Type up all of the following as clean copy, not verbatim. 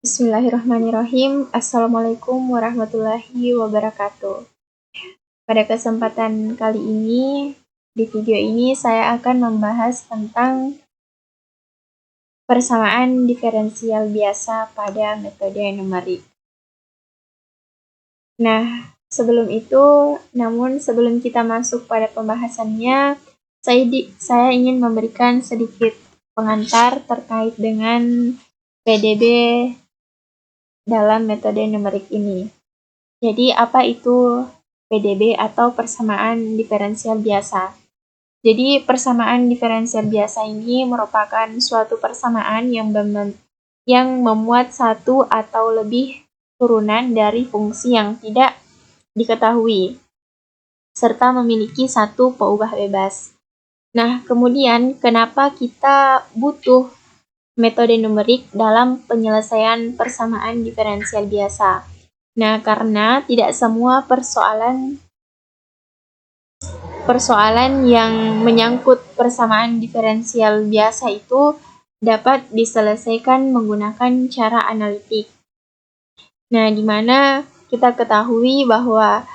Bismillahirrahmanirrahim. Assalamualaikum warahmatullahi wabarakatuh. Pada kesempatan kali ini, di video ini saya akan membahas tentang persamaan diferensial biasa pada metode numerik. Nah, sebelum kita masuk pada pembahasannya, saya ingin memberikan sedikit pengantar terkait dengan PDB dalam metode numerik ini. Jadi, apa itu PDB atau persamaan diferensial biasa? Jadi, persamaan diferensial biasa ini merupakan suatu persamaan yang memuat satu atau lebih turunan dari fungsi yang tidak diketahui, serta memiliki satu peubah bebas. Nah, kemudian kenapa kita butuh metode numerik dalam penyelesaian persamaan diferensial biasa? Nah, karena tidak semua persoalan yang menyangkut persamaan diferensial biasa itu dapat diselesaikan menggunakan cara analitik. Nah, di mana kita ketahui bahwa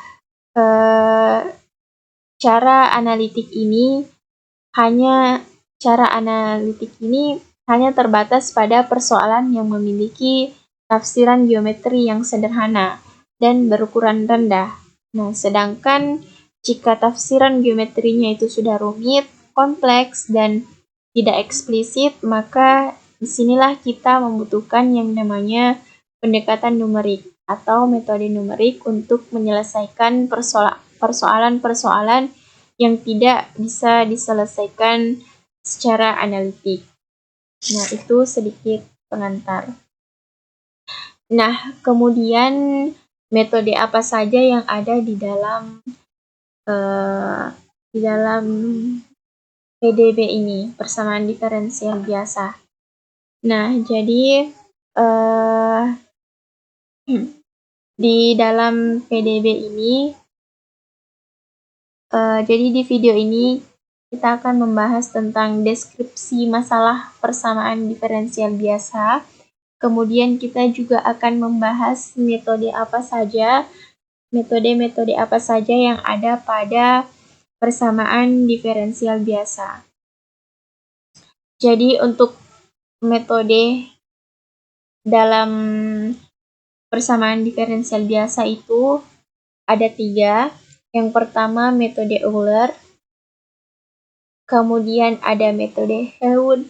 cara analitik ini hanya terbatas pada persoalan yang memiliki tafsiran geometri yang sederhana dan berukuran rendah. Nah, sedangkan jika tafsiran geometrinya itu sudah rumit, kompleks, dan tidak eksplisit, maka disinilah kita membutuhkan yang namanya pendekatan numerik atau metode numerik untuk menyelesaikan persoalan-persoalan yang tidak bisa diselesaikan secara analitik. Nah, itu sedikit pengantar. Nah, kemudian metode apa saja yang ada di dalam PDB ini, persamaan diferensial biasa. Nah, jadi di dalam PDB ini, jadi di video ini kita akan membahas tentang deskripsi masalah persamaan diferensial biasa. Kemudian kita juga akan membahas metode apa saja yang ada pada persamaan diferensial biasa. Jadi untuk metode dalam persamaan diferensial biasa itu ada 3. Yang pertama metode Euler, kemudian ada metode Heud,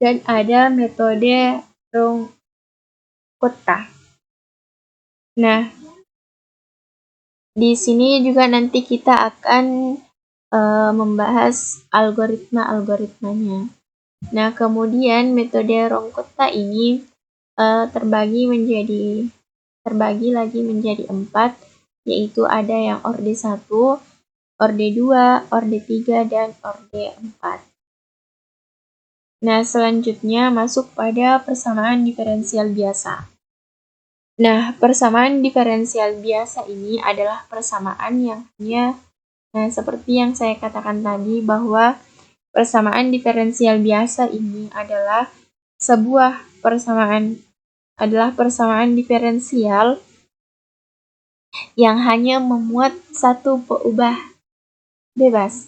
dan ada metode Runge-Kutta. Nah, di sini juga nanti kita akan membahas algoritma-algoritmanya. Nah, kemudian metode Runge-Kutta ini terbagi lagi menjadi 4, yaitu ada yang orde 1, orde 2, orde 3, dan orde 4. Nah, selanjutnya masuk pada persamaan diferensial biasa. Nah, persamaan diferensial biasa ini adalah persamaan yang seperti yang saya katakan tadi, bahwa persamaan diferensial biasa ini adalah persamaan diferensial yang hanya memuat satu peubah bebas.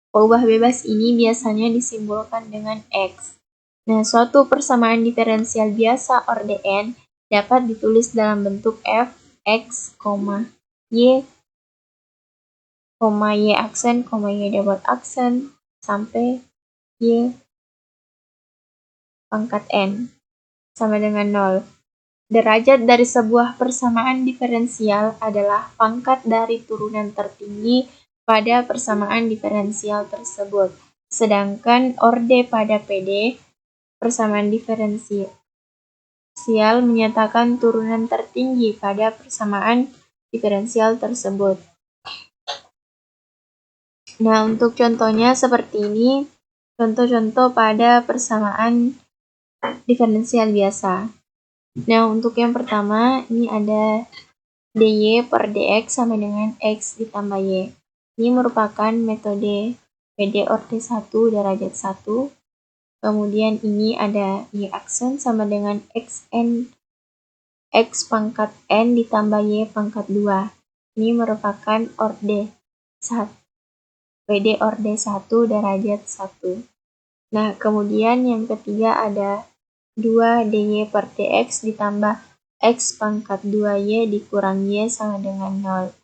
Peubah bebas ini biasanya disimbolkan dengan X. Nah, suatu persamaan diferensial biasa orde N dapat ditulis dalam bentuk f, x, y, y aksen, y double aksen, sampai y pangkat n sama dengan 0. Derajat dari sebuah persamaan diferensial adalah pangkat dari turunan tertinggi pada persamaan diferensial tersebut. Sedangkan orde pada PD, persamaan diferensial menyatakan turunan tertinggi pada persamaan diferensial tersebut. Nah, untuk contohnya seperti ini, contoh-contoh pada persamaan diferensial biasa. Nah, untuk yang pertama, ini ada dy per dx sama dengan x ditambah y. Ini merupakan metode PD orde 1 derajat 1. Kemudian ini ada Y aksen sama dengan X pangkat N ditambah Y pangkat 2. Ini merupakan orde 1. PD orde 1 derajat 1. Nah, kemudian yang ketiga ada 2 dy per dx ditambah x pangkat 2y dikurang y sama dengan 0.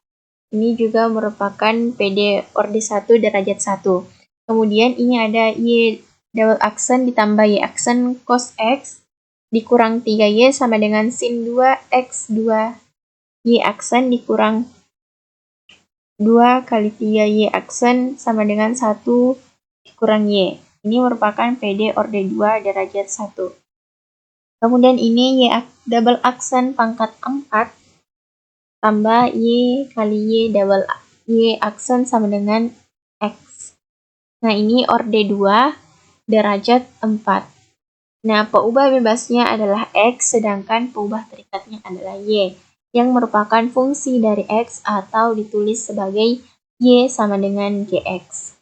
Ini juga merupakan PD orde 1 derajat 1. Kemudian ini ada y double aksen ditambah y aksen cos x dikurang 3y sama dengan sin 2x 2y aksen dikurang 2 kali 3y aksen sama dengan 1 dikurang y. Ini merupakan PD orde 2 derajat 1. Kemudian ini y double aksen pangkat 4 tambah y kali y double y aksen sama dengan x. Nah, ini orde 2 derajat 4. Nah, peubah bebasnya adalah x, sedangkan peubah terikatnya adalah y, yang merupakan fungsi dari x atau ditulis sebagai y sama dengan gx.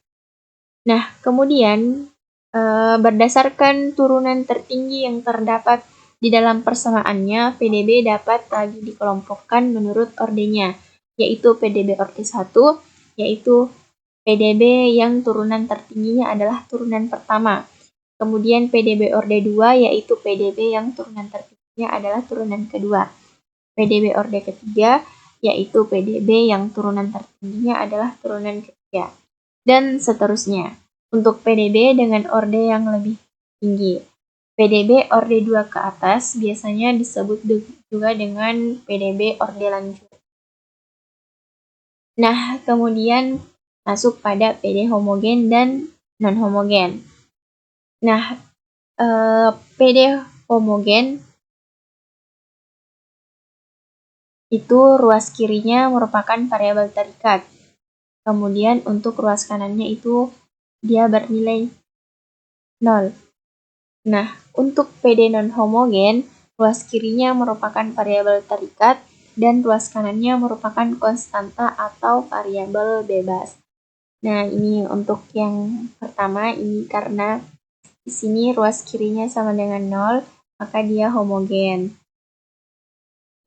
Nah, kemudian berdasarkan turunan tertinggi yang terdapat di dalam persamaannya, PDB dapat lagi dikelompokkan menurut ordenya, yaitu PDB orde 1, yaitu PDB yang turunan tertingginya adalah turunan pertama. Kemudian PDB orde 2, yaitu PDB yang turunan tertingginya adalah turunan kedua. PDB orde ketiga, yaitu PDB yang turunan tertingginya adalah turunan ketiga. Dan seterusnya, untuk PDB dengan orde yang lebih tinggi. PDB orde 2 ke atas biasanya disebut juga dengan PDB orde lanjut. Nah, kemudian masuk pada PD homogen dan non-homogen. Nah, PD homogen itu ruas kirinya merupakan variabel terikat. Kemudian untuk ruas kanannya itu dia bernilai 0. Nah, untuk PD non-homogen, ruas kirinya merupakan variabel terikat dan ruas kanannya merupakan konstanta atau variabel bebas. Nah, ini untuk yang pertama, ini karena di sini ruas kirinya sama dengan 0, maka dia homogen.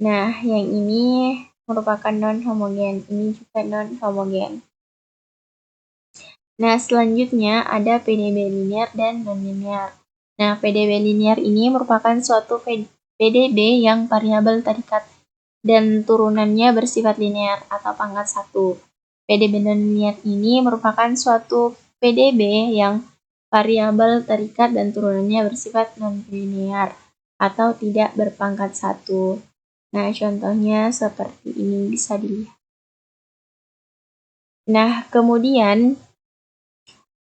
Nah, yang ini merupakan non-homogen, ini juga non-homogen. Nah, selanjutnya ada PDB linear dan non-linear. Nah, PDB linear ini merupakan suatu PDB yang variabel terikat dan turunannya bersifat linear atau pangkat 1. PDB non-linear ini merupakan suatu PDB yang variabel terikat dan turunannya bersifat non-linear atau tidak berpangkat 1. Nah, contohnya seperti ini bisa dilihat. Nah, kemudian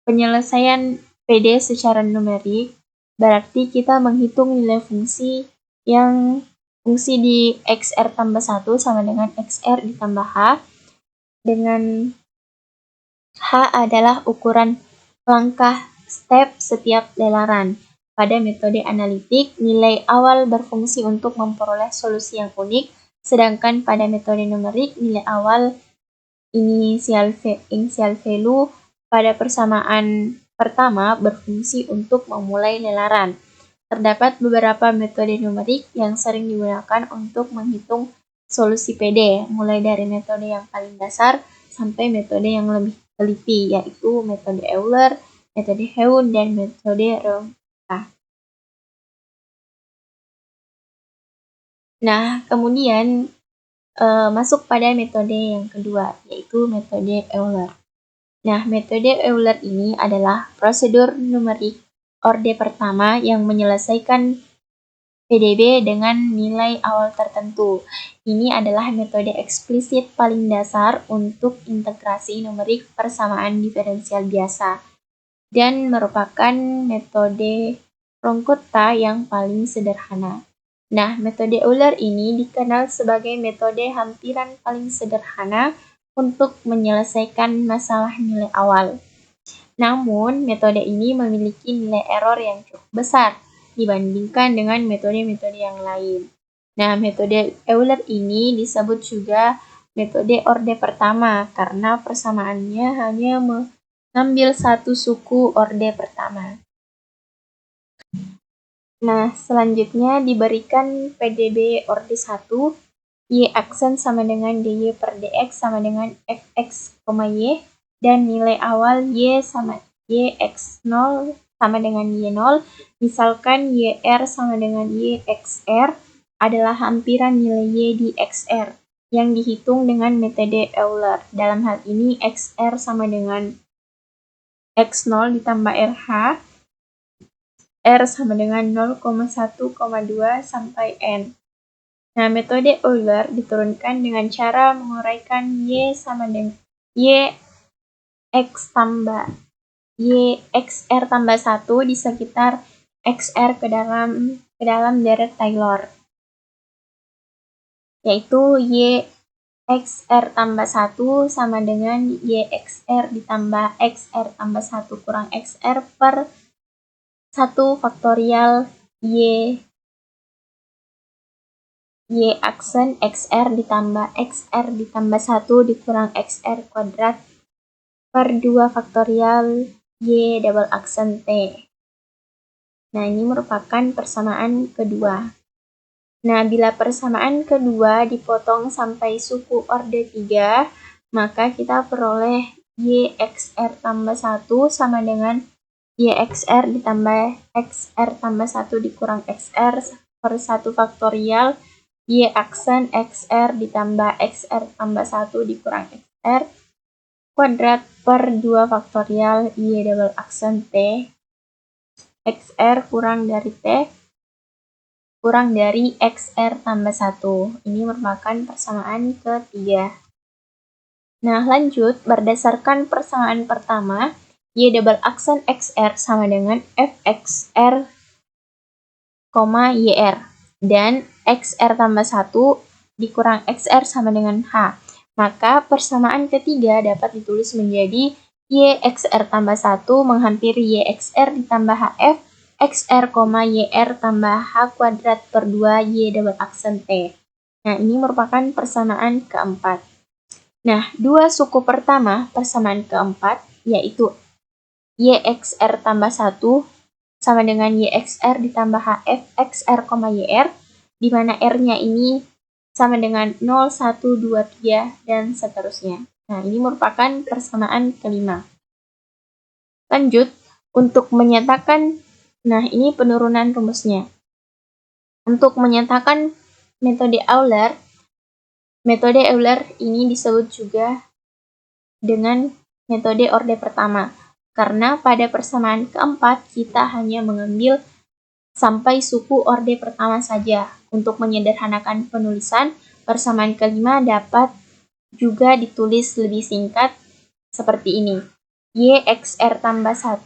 penyelesaian PD secara numerik berarti kita menghitung nilai fungsi yang fungsi di XR tambah 1 sama dengan XR ditambah H, dengan H adalah ukuran langkah step setiap lelaran. Pada metode analitik, nilai awal berfungsi untuk memperoleh solusi yang unik, sedangkan pada metode numerik, nilai awal initial value pada persamaan pertama berfungsi untuk memulai lelaran. Terdapat beberapa metode numerik yang sering digunakan untuk menghitung solusi PD, mulai dari metode yang paling dasar sampai metode yang lebih teliti, yaitu metode Euler, metode Heun, dan metode Runge. Nah, kemudian masuk pada metode yang kedua, yaitu metode Euler. Nah, metode Euler ini adalah prosedur numerik orde pertama yang menyelesaikan PDB dengan nilai awal tertentu. Ini adalah metode eksplisit paling dasar untuk integrasi numerik persamaan diferensial biasa dan merupakan metode Runge yang paling sederhana. Nah, metode Euler ini dikenal sebagai metode hampiran paling sederhana untuk menyelesaikan masalah nilai awal. Namun, metode ini memiliki nilai error yang cukup besar dibandingkan dengan metode-metode yang lain. Nah, metode Euler ini disebut juga metode orde pertama karena persamaannya hanya mengambil satu suku orde pertama. Nah, selanjutnya diberikan PDB orde 1, Y aksen sama dengan dy per dx sama dengan fx, y, dan nilai awal y sama yx0 sama dengan y0, misalkan yr sama dengan yxr adalah hampiran nilai y di xr yang dihitung dengan metode Euler. Dalam hal ini xr sama dengan x0 ditambah rh, r sama dengan 0,1,2 sampai n. Nah, metode Euler diturunkan dengan cara menguraikan y sama dengan xr tambah 1 di sekitar xr ke dalam deret Taylor, yaitu y xr tambah 1 sama dengan yxr ditambah xr tambah 1 kurang xr per 1 faktorial y aksen xr ditambah 1 dikurang xr kuadrat per 2 faktorial y double aksen t. Nah, ini merupakan persamaan kedua. Nah, bila persamaan kedua dipotong sampai suku orde 3, maka kita peroleh yxr tambah 1 sama dengan yxr ditambah xr tambah 1 dikurang xr per 1 faktorial y aksen xr ditambah xr tambah 1 dikurang xr kuadrat per 2 faktorial y double aksen t, xr kurang dari t kurang dari xr tambah 1. Ini merupakan persamaan ketiga. Nah, lanjut, berdasarkan persamaan pertama, y double aksen xr sama dengan fxr, yr, dan xr tambah 1 dikurang xr sama dengan h. Maka persamaan ketiga dapat ditulis menjadi yxr tambah 1 menghampiri yxr ditambah hf, xr, yr tambah h kuadrat per 2 y double aksen t. Nah, ini merupakan persamaan keempat. Nah, dua suku pertama persamaan keempat, yaitu yxr tambah 1 sama dengan yxr ditambah hf, xr, yr, di mana r-nya ini sama dengan 0, 1, 2, 3, dan seterusnya. Nah, ini merupakan persamaan kelima. Lanjut, untuk menyatakan, nah ini penurunan rumusnya. Untuk menyatakan metode Euler ini disebut juga dengan metode orde pertama. Karena pada persamaan keempat, kita hanya mengambil sampai suku orde pertama saja. Untuk menyederhanakan penulisan, persamaan kelima dapat juga ditulis lebih singkat seperti ini. Yxr tambah 1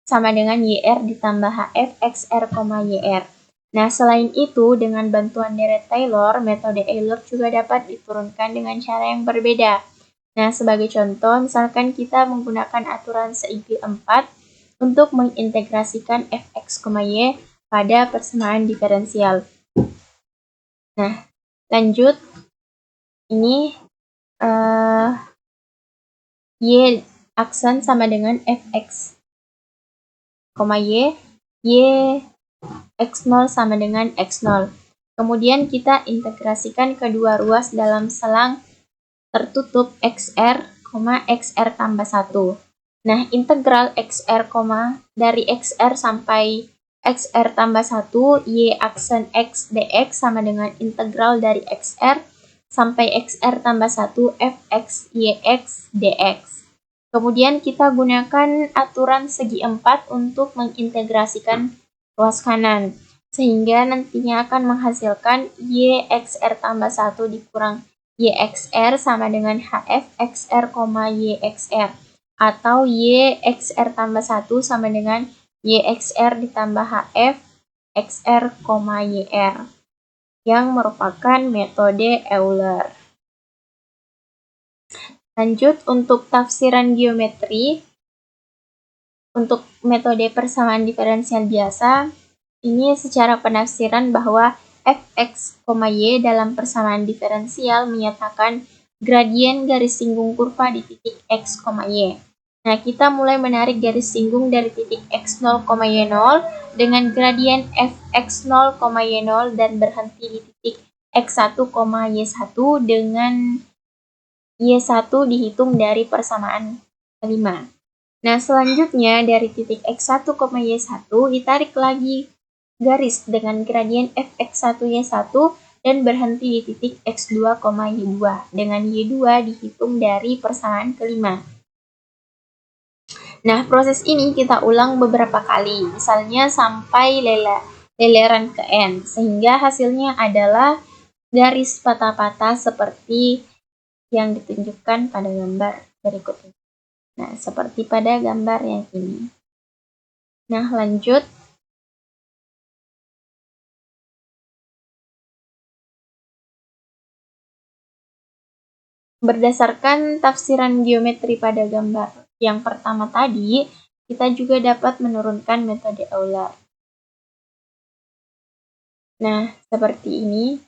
sama dengan yr ditambah hf, xr, yr. Nah, selain itu, dengan bantuan deret Taylor, metode Euler juga dapat diturunkan dengan cara yang berbeda. Nah, sebagai contoh, misalkan kita menggunakan aturan segi 4 untuk mengintegrasikan fx, y pada persamaan diferensial. Nah, lanjut. Ini y aksen sama dengan fx, y x0 sama dengan x0. Kemudian kita integrasikan kedua ruas dalam selang tertutup xr, xr tambah 1. Nah, integral xr, dari xr sampai xr tambah 1, y aksen x dx sama dengan integral dari xr sampai xr tambah 1, fx yx dx. Kemudian kita gunakan aturan segi 4 untuk mengintegrasikan ruas kanan, sehingga nantinya akan menghasilkan yxr tambah 1 dikurang yxr sama dengan hf, xr, yxr, atau yxr tambah 1 sama dengan yxr ditambah hf, xr, yr, yang merupakan metode Euler. Lanjut, untuk tafsiran geometri, untuk metode persamaan diferensial biasa, ini secara penafsiran bahwa fx, y dalam persamaan diferensial menyatakan gradien garis singgung kurva di titik x, y. Nah, kita mulai menarik garis singgung dari titik x0, y0 dengan gradien fx0, y0 dan berhenti di titik x1, y1 dengan y1 dihitung dari persamaan kelima. Nah, selanjutnya dari titik x1, y1 ditarik lagi garis dengan gradien fx1, y1 dan berhenti di titik x2, y2 dengan y2 dihitung dari persamaan kelima. Nah, proses ini kita ulang beberapa kali, misalnya sampai leleran ke N, sehingga hasilnya adalah garis patah-patah seperti yang ditunjukkan pada gambar berikut ini. Nah, seperti pada gambar yang ini. Nah, lanjut. Berdasarkan tafsiran geometri pada gambar yang pertama tadi, kita juga dapat menurunkan metode Euler. Nah, seperti ini.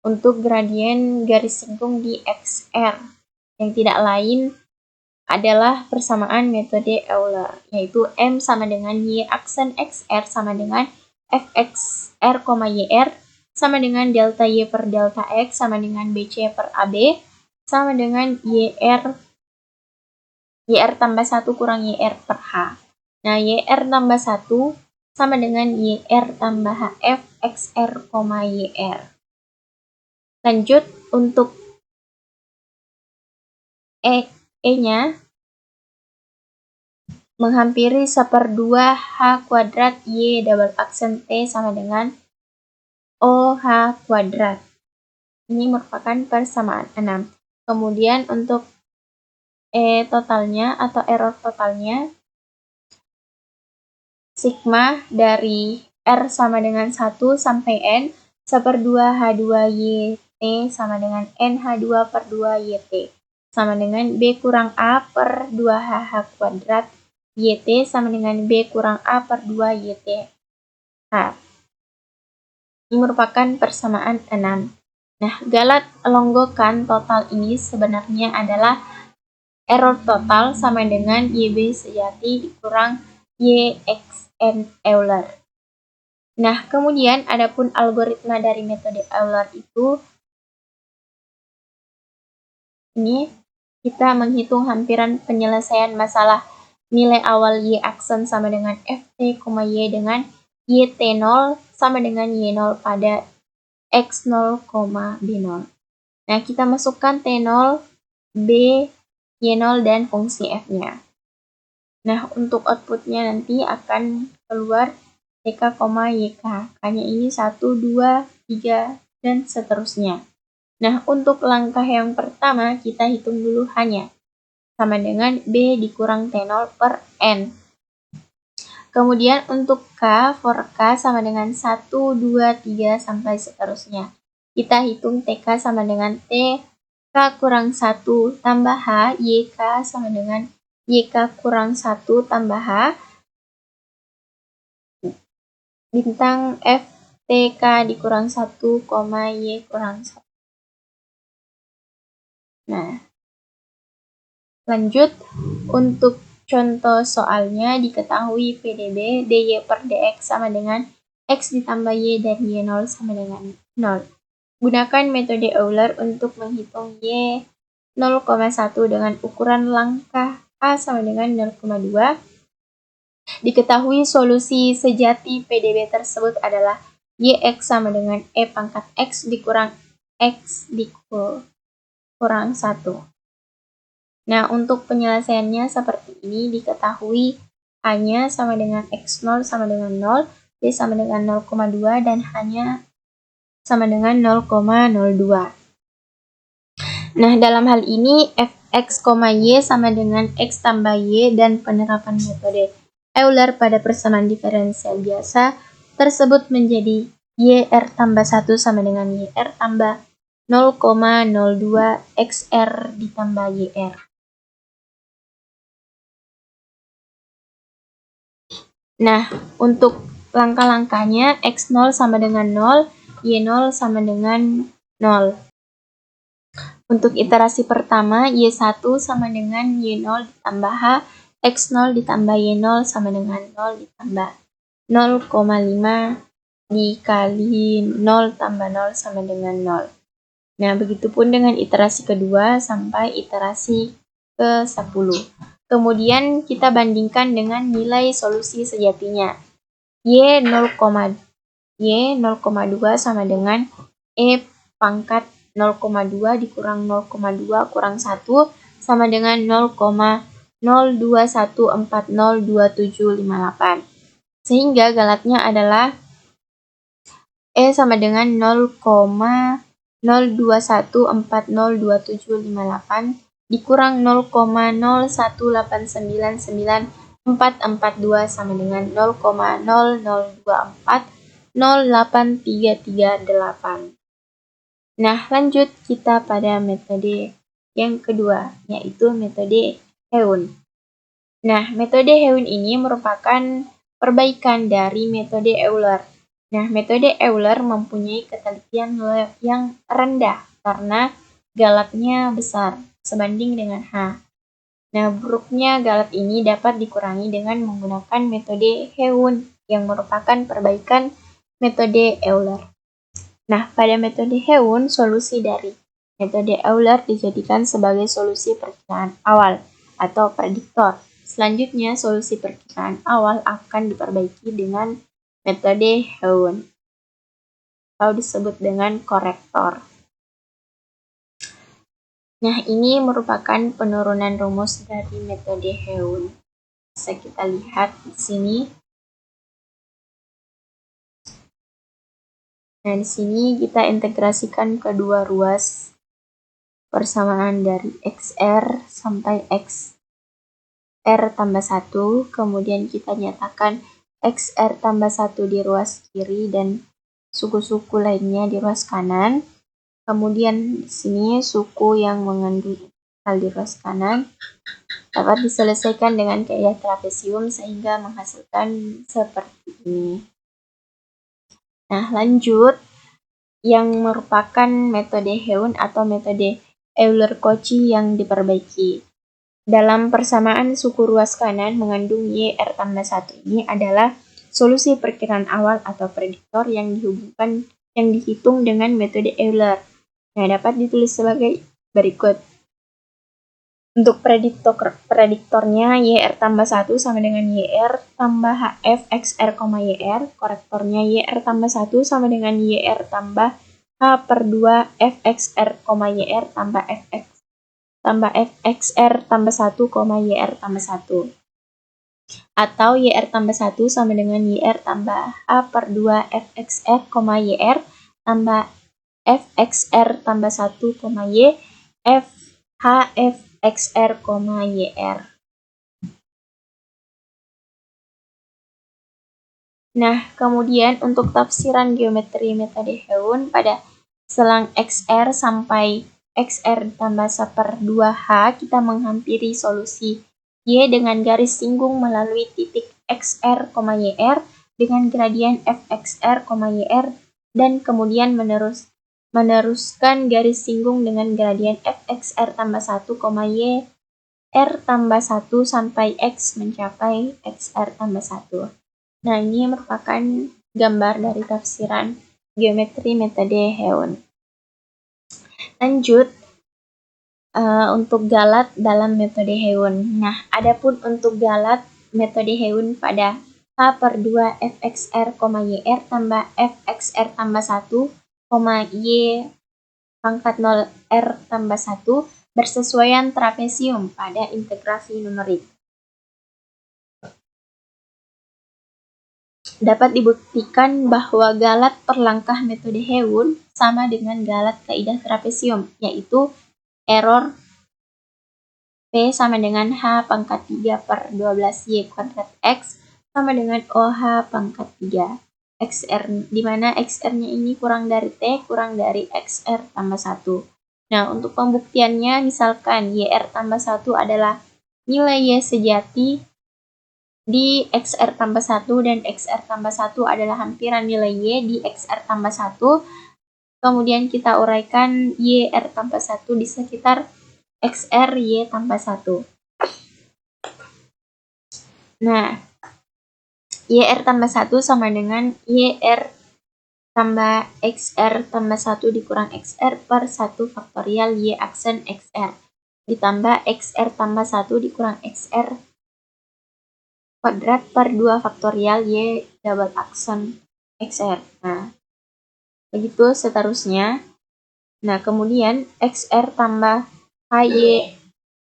Untuk gradien garis singgung di XR, yang tidak lain adalah persamaan metode Euler, yaitu M sama dengan Y aksen XR sama dengan FXR, YR sama dengan delta Y per delta X sama dengan BC per AB sama dengan YR tambah 1 kurang YR per H. Nah, YR tambah 1 sama dengan YR tambah HF XR, YR. Lanjut, untuk E-nya menghampiri 1/2 H kuadrat Y double aksen T sama dengan OH kuadrat. Ini merupakan persamaan 6. Kemudian untuk E totalnya atau error totalnya, sigma dari R sama dengan 1 sampai N 1/2 H2YT sama dengan NH2 per 2 YT sama dengan B kurang A per 2HH kuadrat YT sama dengan B kurang A per 2 YT. Nah, ini merupakan persamaan 6. Nah, Galat longgokan total ini sebenarnya adalah error total sama dengan YB sejati dikurang YXN Euler. Nah, kemudian adapun algoritma dari metode Euler itu, ini kita menghitung hampiran penyelesaian masalah nilai awal Y aksen sama dengan FT, Y dengan YT0 sama dengan Y0 pada X0, B0. Nah, kita masukkan T0, B, Y0 dan fungsi F-nya. Nah, untuk outputnya nanti akan keluar TK, YK. Hanya ini 1, 2, 3, dan seterusnya. Nah, untuk langkah yang pertama, kita hitung dulu hanya sama dengan B dikurang T0 per N. Kemudian untuk K, for K sama dengan 1, 2, 3, sampai seterusnya. Kita hitung TK sama dengan T, K kurang 1 tambah H, YK sama dengan YK kurang 1 tambah H, bintang F, TK dikurang 1, Y kurang 1. Nah, lanjut, untuk contoh soalnya diketahui PDB dy per dx sama dengan x ditambah y dan y0 sama dengan 0. Gunakan metode Euler untuk menghitung y 0,1 dengan ukuran langkah A sama dengan 0,2. Diketahui solusi sejati PDB tersebut adalah yx sama dengan e pangkat x dikurang x dikurang 1. Nah, untuk penyelesaiannya seperti ini, diketahui A-nya sama dengan X0 sama dengan 0, B sama dengan 0,2, dan H-nya sama dengan 0,02. Nah, dalam hal ini, Fx, Y sama dengan X tambah Y dan penerapan metode Euler pada persamaan diferensial biasa tersebut menjadi YR tambah 1 sama dengan YR tambah 0,02 XR ditambah YR. Nah, untuk langkah-langkahnya X0 sama dengan 0, Y0 sama dengan 0. Untuk iterasi pertama, Y1 sama dengan Y0 ditambah H, X0 ditambah Y0 sama dengan 0 ditambah 0,5 dikali 0 tambah 0 sama dengan 0. Nah, begitupun dengan iterasi kedua sampai iterasi ke-10. Kemudian kita bandingkan dengan nilai solusi sejatinya. Y 0,2 sama dengan E pangkat 0,2 dikurang 0,2 kurang 1 sama dengan 0,0214025758. Sehingga galatnya adalah E sama dengan 0,0214025758 dikurang 0,018994442 sama dengan 0,0024083338. Nah, lanjut kita pada metode yang kedua, yaitu metode Heun. Nah, metode Heun ini merupakan perbaikan dari metode Euler. Nah, metode Euler mempunyai ketelitian yang rendah karena galatnya besar sebanding dengan H. Nah, buruknya galat ini dapat dikurangi dengan menggunakan metode Heun yang merupakan perbaikan metode Euler. Nah, pada metode Heun, solusi dari metode Euler dijadikan sebagai solusi perkiraan awal atau prediktor. Selanjutnya, solusi perkiraan awal akan diperbaiki dengan metode Heun atau disebut dengan korektor. Nah, ini merupakan penurunan rumus dari metode Heun. Bisa kita lihat di sini. Nah, di sini kita integrasikan kedua ruas persamaan dari XR sampai XR tambah 1, kemudian kita nyatakan XR tambah 1 di ruas kiri dan suku-suku lainnya di ruas kanan. Kemudian di sini suku yang mengandung hal di ruas kanan dapat diselesaikan dengan kaidah trapesium sehingga menghasilkan seperti ini. Nah, lanjut yang merupakan metode Heun atau metode Euler-Cauchy yang diperbaiki. Dalam persamaan suku ruas kanan mengandung YR tambah 1 ini adalah solusi perkiraan awal atau prediktor yang dihitung dengan metode Euler. Nah, dapat ditulis sebagai berikut. Untuk prediktornya YR tambah 1 sama dengan YR tambah HF XR, YR. Korektornya YR tambah 1 sama dengan YR tambah H per 2 FXR, YR tambah FX tambah FXR tambah 1, YR tambah 1. Atau YR tambah 1 sama dengan YR tambah H per 2 FXR, YR tambah FXR tambah 1, Y HF XR, YR. Nah, kemudian untuk tafsiran geometri metode Heun pada selang XR sampai XR ditambah 1/2H, kita menghampiri solusi Y dengan garis singgung melalui titik XR, YR dengan gradian FXR, YR dan kemudian meneruskan garis singgung dengan gradian FXR tambah 1, YR tambah 1 sampai X mencapai XR tambah 1. Nah, ini merupakan gambar dari tafsiran geometri metode Heun. Lanjut, untuk galat dalam metode Heun. Nah, adapun untuk galat metode Heun pada H per 2 FXR, YR tambah FXR tambah 1, Y pangkat 0 R tambah 1 bersesuaian trapesium pada integrasi numerik. Dapat dibuktikan bahwa galat per langkah metode Heun sama dengan galat kaidah trapesium, yaitu error P sama dengan H pangkat 3 per 12Y kuadrat X sama dengan OH pangkat 3 XR, di mana XR-nya ini kurang dari T kurang dari XR tambah 1. Nah, untuk pembuktiannya misalkan YR tambah 1 adalah nilai Y sejati di XR tambah 1 dan XR tambah 1 adalah hampiran nilai Y di XR tambah 1, Kemudian kita uraikan YR tambah 1 di sekitar XR Y tambah 1. Nah, YR tambah 1 sama dengan YR tambah XR tambah 1 dikurang XR per 1 faktorial Y aksen XR. Ditambah XR tambah 1 dikurang XR kuadrat per 2 faktorial Y double aksen XR. Nah, begitu seterusnya. Nah, kemudian XR tambah HY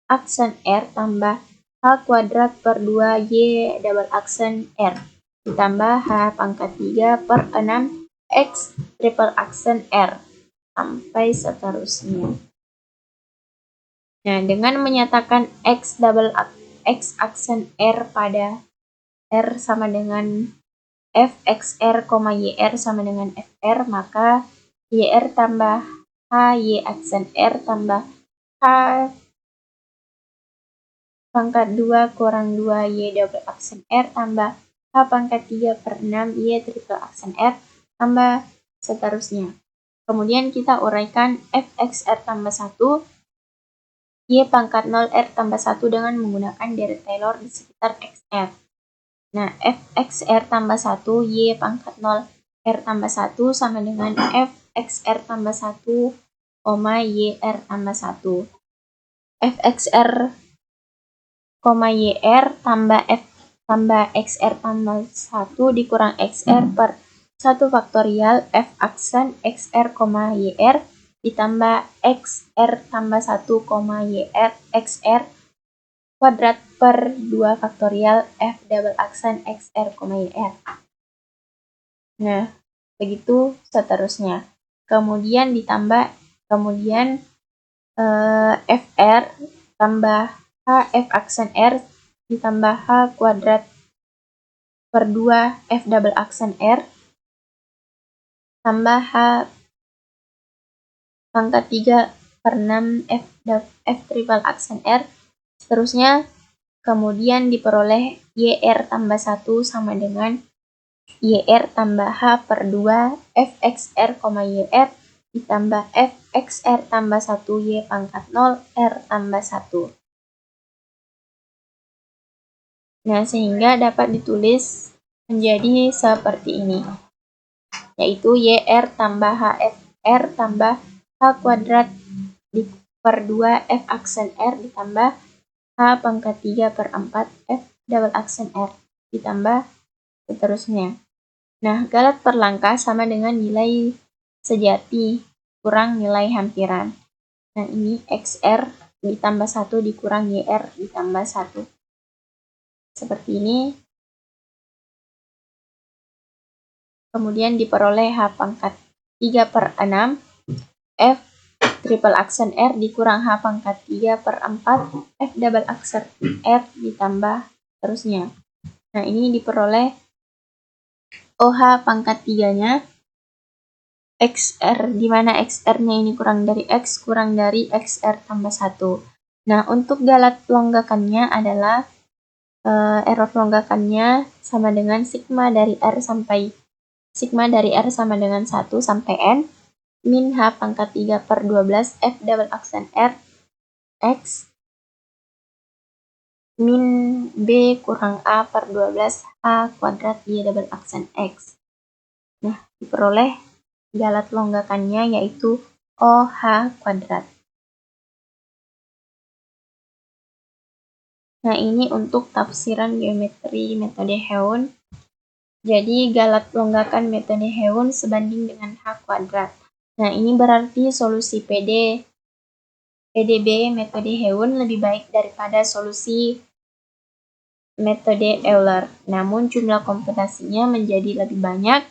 aksen R tambah H kuadrat per 2 Y double aksen R ditambah H pangkat 3 per 6 X triple aksen R sampai seterusnya. Nah, dengan menyatakan X aksen R pada R sama dengan Fxr, YR sama dengan Fr, maka YR tambah HY aksen R tambah H pangkat 2 kurang 2 Y double aksen R tambah H pangkat 3 per 6 Y triple aksen R tambah seterusnya. Kemudian kita uraikan Fxr tambah 1 Y pangkat 0 R tambah 1 dengan menggunakan deret Taylor di sekitar XR. Nah, Fxr tambah 1 Y pangkat 0 R tambah 1 sama dengan Fxr tambah 1, YR tambah 1. Fxr, YR tambah F tambah XR tambah 1 dikurang XR per 1 faktorial F aksen XR, YR ditambah XR tambah 1, YR XR kuadrat per 2 faktorial F double aksen XR, YR. Nah, begitu seterusnya. Kemudian ditambah, FR tambah H F aksen R ditambah H kuadrat per 2 F double aksen R tambah H pangkat 3 per 6 F triple aksen R. Seterusnya, kemudian diperoleh YR tambah 1 sama dengan YR tambah H per 2 Fxr, YR ditambah Fxr tambah 1 Y pangkat 0 R tambah 1. Nah, sehingga dapat ditulis menjadi seperti ini, yaitu YR tambah HFR tambah H kuadrat per 2 F aksen R ditambah H pangkat 3 per 4 F double aksen R ditambah seterusnya. Nah, galat per langkah sama dengan nilai sejati kurang nilai hampiran. Nah, ini XR ditambah 1 dikurang YR ditambah 1. Seperti ini. Kemudian diperoleh H pangkat 3 per 6 F triple aksen R dikurang H pangkat 3 per 4 F double aksen R ditambah terusnya. Nah, ini diperoleh OH pangkat 3-nya XR, di mana XR-nya ini kurang dari X kurang dari XR tambah 1. Nah, untuk galat longgakannya adalah error longgakannya sama dengan sigma dari R sama dengan 1 sampai N min H pangkat 3 per 12 F double aksen R X min B kurang A per 12 A kuadrat Y double aksen X. Nah, diperoleh galat longgakannya yaitu OH kuadrat. Nah, ini untuk tafsiran geometri metode Heun. Jadi, galat longgakan metode Heun sebanding dengan H kuadrat. Nah, ini berarti solusi PDB metode Heun lebih baik daripada solusi metode Euler. Namun, jumlah komputasinya menjadi lebih banyak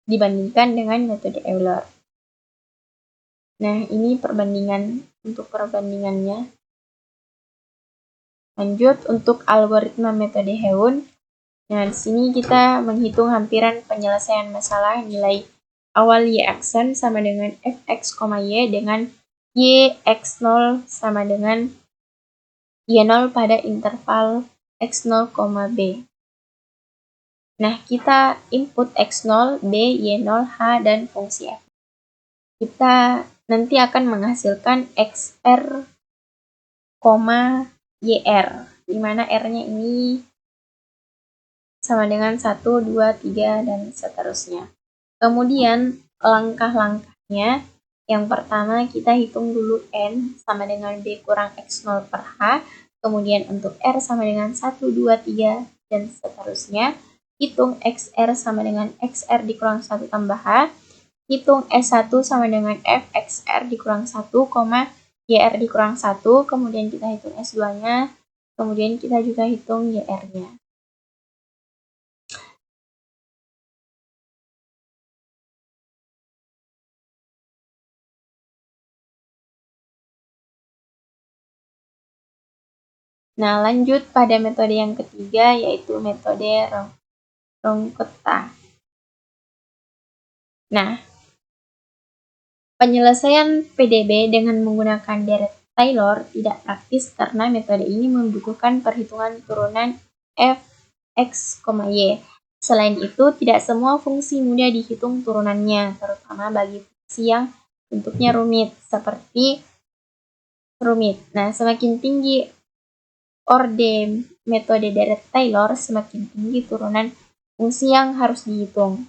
dibandingkan dengan metode Euler. Nah, ini perbandingannya. Lanjut untuk algoritma metode Heun. Nah, di sini kita menghitung hampiran penyelesaian masalah nilai awal Y aksen sama dengan Fx, Y dengan Y x0 sama dengan Y0 pada interval x0, B. Nah, kita input x0, B, Y0, H, dan fungsi F. kita nanti akan menghasilkan XR, YR, di mana R-nya ini sama dengan 1, 2, 3, dan seterusnya. Kemudian langkah-langkahnya, yang pertama kita hitung dulu N sama dengan B kurang X0 per H, kemudian untuk R sama dengan 1, 2, 3, dan seterusnya. Hitung XR sama dengan XR dikurang 1 tambah H, hitung S1 sama dengan F XR dikurang 1, YR dikurang 1, kemudian kita hitung S2-nya, kemudian kita juga hitung YR-nya. Nah, lanjut pada metode yang ketiga, yaitu metode Rongkota. Nah, penyelesaian PDB dengan menggunakan deret Taylor tidak praktis karena metode ini membutuhkan perhitungan turunan f, x, y. Selain itu, tidak semua fungsi mudah dihitung turunannya, terutama bagi fungsi yang bentuknya rumit, seperti rumit. Nah, semakin tinggi orde metode deret Taylor, semakin tinggi turunan fungsi yang harus dihitung.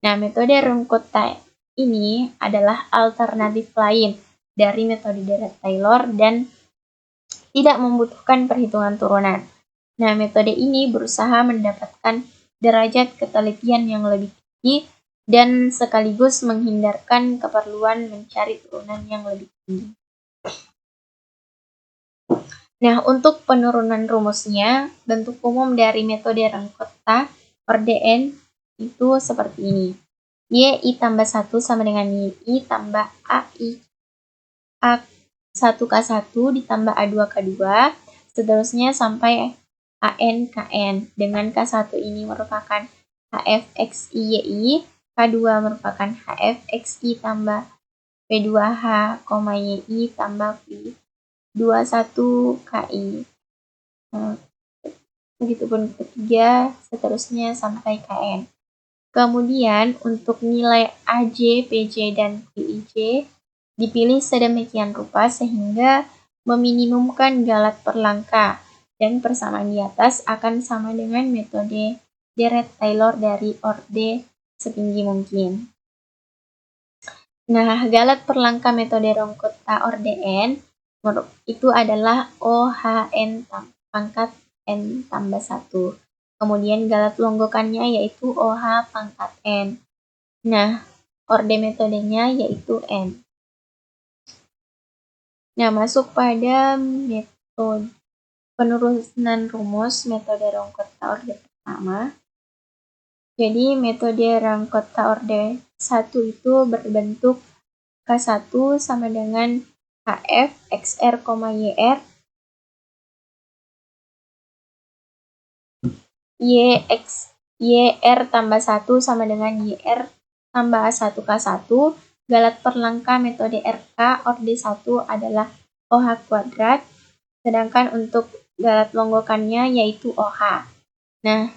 Nah, metode Rongkota ini adalah alternatif lain dari metode deret Taylor dan tidak membutuhkan perhitungan turunan. Nah, metode ini berusaha mendapatkan derajat ketelitian yang lebih tinggi dan sekaligus menghindarkan keperluan mencari turunan yang lebih tinggi. Nah, untuk penurunan rumusnya, bentuk umum dari metode Rongkota orde N itu seperti ini. YI tambah 1 sama dengan YI tambah AI A1K1 ditambah A2K2, seterusnya sampai AN KN, dengan K1 ini merupakan HFXI YI, K2 merupakan HFXI tambah P2H, YI tambah P21KI. Begitupun ketiga, seterusnya sampai KN. Kemudian untuk nilai AJ, PJ, dan PIJ dipilih sedemikian rupa sehingga meminimumkan galat per langkah, dan persamaan di atas akan sama dengan metode deret Taylor dari orde setinggi mungkin. Nah, galat per langkah metode Rongkota orde N itu adalah OHN pangkat N tambah 1. Kemudian galat longgokannya yaitu OH pangkat N. Nah, orde metodenya yaitu N. Nah, masuk pada metode penurunan rumus metode Rongkota orde pertama. Jadi, metode Rongkota orde 1 itu berbentuk K1 sama dengan HF XR, YR YR tambah 1 sama dengan YR tambah A1K1. Galat per langkah metode RK orde 1 adalah OH kuadrat, sedangkan untuk galat longgokannya yaitu OH. Nah,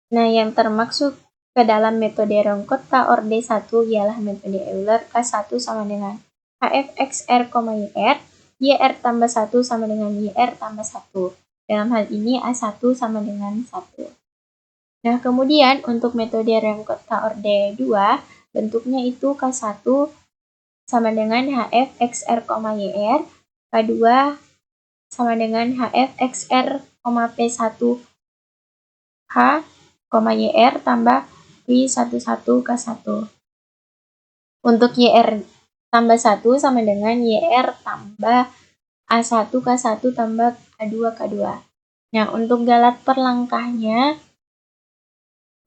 yang termaksud ke dalam metode Rongkota orde 1 ialah metode Euler K1 sama dengan HFXR, YR tambah 1 sama dengan YR tambah 1. Dalam hal ini A1 sama dengan 1. Nah, kemudian untuk metode Rongkota orde 2, bentuknya itu K1 sama dengan HFXR, YR, K2 sama dengan HFXR, P1H, YR tambah P11K1. Untuk YR tambah 1 sama dengan YR tambah A1K1 tambah A2K2. Nah, untuk galat per langkahnya,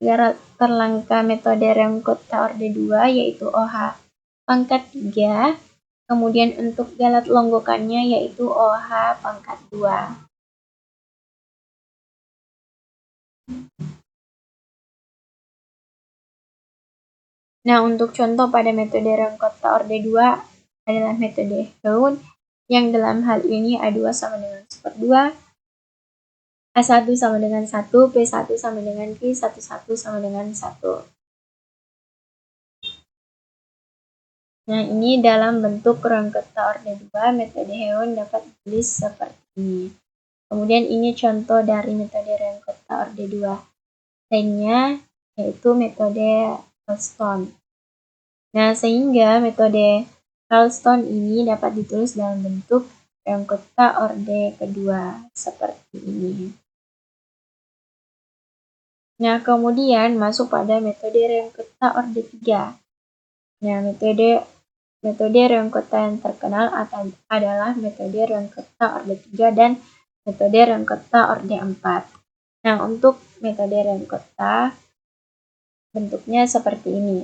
galat per langkah metode Rongkota orde 2 yaitu OH pangkat 3, kemudian untuk galat longgokannya yaitu OH pangkat 2. Nah, untuk contoh pada metode Rongkota orde 2 adalah metode Hund, yang dalam hal ini A2 sama dengan /2, A1 sama dengan 1, P1 sama dengan Q11 sama dengan 1. Nah, ini dalam bentuk Rangkota orde 2, metode Heon dapat ditulis seperti ini. Kemudian ini contoh dari metode Rangkota orde 2 lainnya, yaitu metode Ralston. Nah, sehingga metode Ralston ini dapat ditulis dalam bentuk Rangkota orde kedua seperti ini. Nah, kemudian masuk pada metode Rangkota orde 3. Nah, metode Rangkota yang terkenal adalah metode Rangkota orde 3 dan metode Rangkota orde 4. Nah, untuk metode Rangkota bentuknya seperti ini,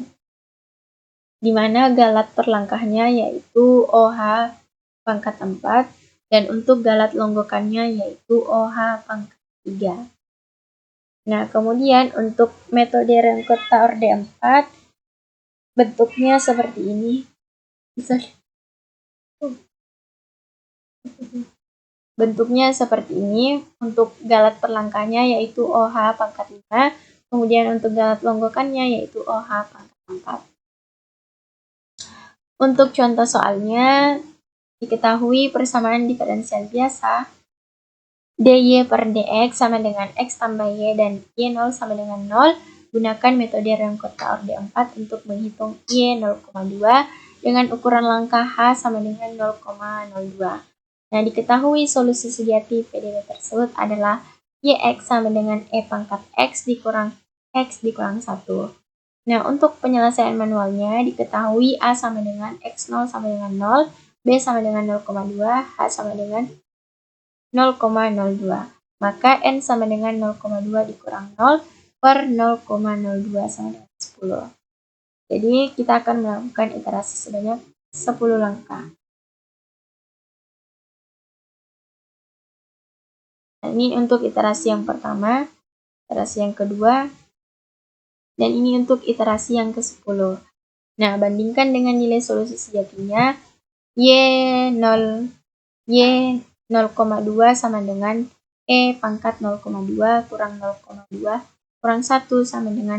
di mana galat perlangkahnya yaitu OH pangkat 4, dan untuk galat longgokannya yaitu OH pangkat 3. Nah, kemudian untuk metode Rangkota orde 4, bentuknya seperti ini. Bentuknya seperti ini. Untuk galat perlangkahnya yaitu OH pangkat 5, kemudian untuk galat longgokannya yaitu OH pangkat 4. Untuk contoh soalnya, diketahui persamaan diferensial biasa dy per dx sama dengan x tambah y dan y0 sama dengan 0. Gunakan metode Rangkota orde 4 untuk menghitung y 0,2 dengan ukuran langkah h sama dengan 0,02. Nah, diketahui solusi sejati PDB tersebut adalah yx sama dengan e pangkat x dikurang 1. Nah, untuk penyelesaian manualnya diketahui a sama dengan x0 sama dengan 0, b sama dengan 0,2, h sama dengan 0,02. Maka n sama dengan 0,2 dikurang 0 per 0,02 sama dengan 10. Jadi kita akan melakukan iterasi sebanyak 10 langkah. Nah, ini untuk iterasi yang pertama, iterasi yang kedua, dan ini untuk iterasi yang ke-10. Nah, bandingkan dengan nilai solusi sejatinya, y0 sama dengan e pangkat 0,2 kurang 0,2 kurang 1 sama dengan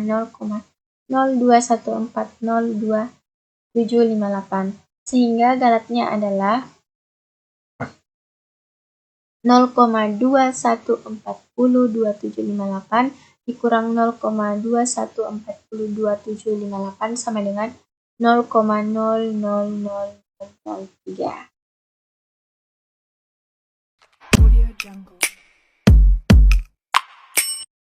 0,0214022758. Sehingga galatnya adalah 0,21402758 dikurang 0,21402758 sama dengan 0,00003. Audio Jungle.